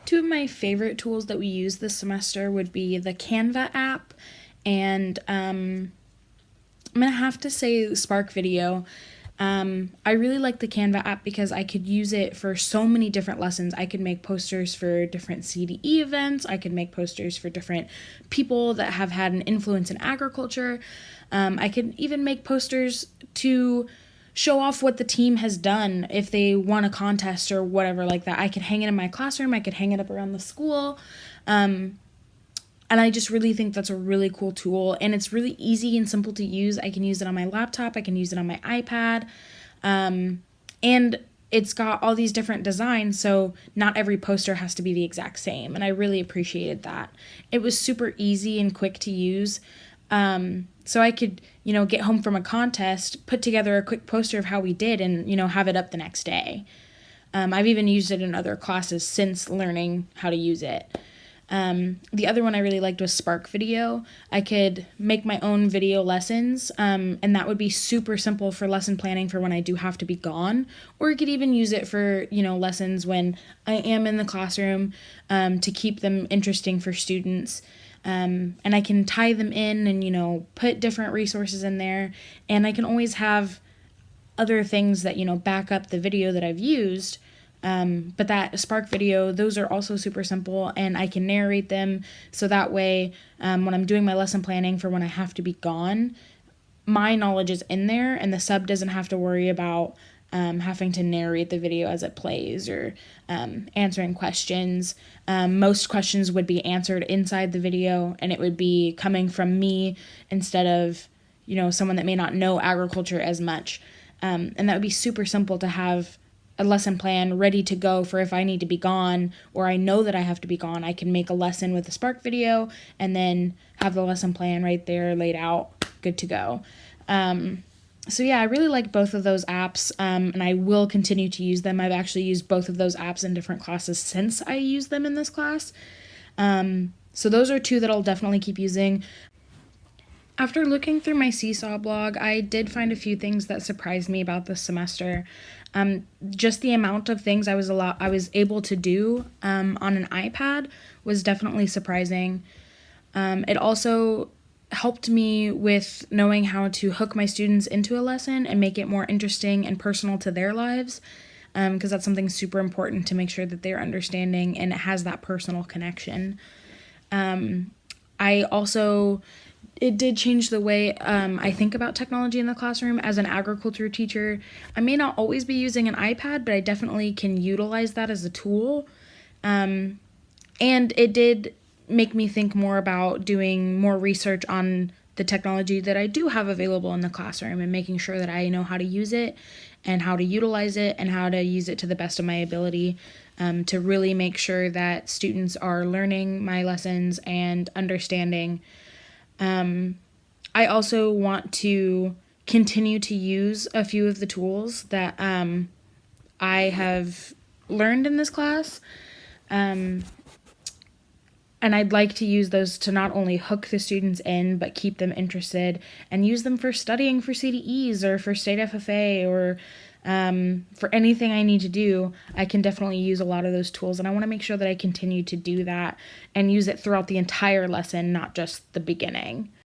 Two of my favorite tools that we use this semester would be the Canva app and I'm going to have to say Spark Video. I really like the Canva app because I could use it for so many different lessons. I could make posters for different CDE events. I could make posters for different people that have had an influence in agriculture. I could even make posters to show off what the team has done if they won a contest or whatever like that. I could hang it in my classroom. I could hang it up around the school. And I just really think that's a really cool tool, and it's really easy and simple to use. I can use it on my laptop. I can use it on my iPad. And it's got all these different designs, so not every poster has to be the exact same, and I really appreciated that. It was super easy and quick to use. So I could, get home from a contest, put together a quick poster of how we did, and, have it up the next day. I've even used it in other classes since learning how to use it. The other one I really liked was Spark Video. I could make my own video lessons, and that would be super simple for lesson planning for when I do have to be gone, or you could even use it for, lessons when I am in the classroom, to keep them interesting for students. And I can tie them in and, put different resources in there, and I can always have other things that, back up the video that I've used. But that Spark Video, those are also super simple, and I can narrate them, so that way when I'm doing my lesson planning for when I have to be gone, my knowledge is in there, and the sub doesn't have to worry about having to narrate the video as it plays or answering questions. Most questions would be answered inside the video, and it would be coming from me instead of, someone that may not know agriculture as much. And that would be super simple to have a lesson plan ready to go for if I need to be gone, or I know that I have to be gone. I can make a lesson with the Spark Video and then have the lesson plan right there laid out, good to go. So yeah, I really like both of those apps, and I will continue to use them. I've actually used both of those apps in different classes since I used them in this class. So those are two that I'll definitely keep using. After looking through my Seesaw blog, I did find a few things that surprised me about this semester. Just the amount of things I was able to do on an iPad was definitely surprising. It also helped me with knowing how to hook my students into a lesson and make it more interesting and personal to their lives, because that's something super important to make sure that they're understanding and it has that personal connection. It did change the way I think about technology in the classroom. As an agriculture teacher, I may not always be using an iPad, but I definitely can utilize that as a tool. And it did make me think more about doing more research on the technology that I do have available in the classroom and making sure that I know how to use it and how to utilize it and how to use it to the best of my ability, to really make sure that students are learning my lessons and understanding. I also want to continue to use a few of the tools that I have learned in this class. And I'd like to use those to not only hook the students in, but keep them interested and use them for studying for CDEs or for state FFA or for anything I need to do. I can definitely use a lot of those tools, and I want to make sure that I continue to do that and use it throughout the entire lesson, not just the beginning.